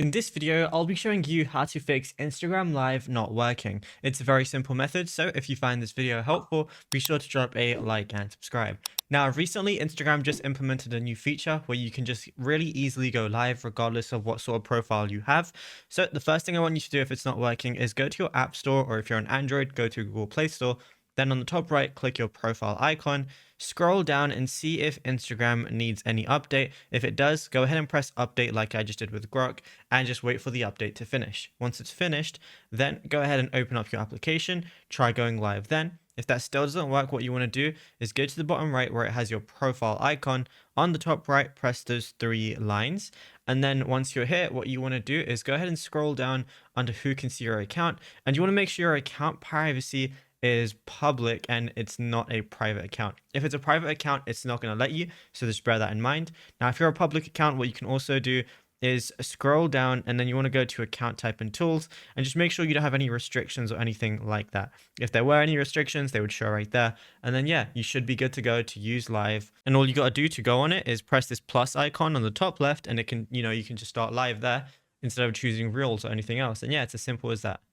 In this video, I'll be showing you how to fix Instagram Live not working. It's a very simple method, so if you find this video helpful, be sure to drop a like and subscribe. Now, recently, Instagram just implemented a new feature where you can just really easily go live regardless of what sort of profile you have. So the first thing I want you to do if it's not working is go to your App Store, or if you're on Android, go to Google Play Store. Then on the top right, click your profile icon, scroll down and see if Instagram needs any update. If it does, go ahead and press update like I just did with Grok and just wait for the update to finish. Once it's finished, then go ahead and open up your application, try going live then. If that still doesn't work, what you want to do is go to the bottom right where it has your profile icon. On the top right, press those three lines. And then once you're here, what you want to do is go ahead and scroll down under who can see your account. And you want to make sure your account privacy is public and it's not a private account. If it's a private account, it's not going to let you. So just bear that in mind. Now, if you're a public account, what you can also do is scroll down and then you want to go to account type and tools and just make sure you don't have any restrictions or anything like that. If there were any restrictions, they would show right there. And then, yeah, you should be good to go to use live. And all you got to do to go on it is press this plus icon on the top left and it can, you can just start live there instead of choosing reels or anything else. And yeah, it's as simple as that.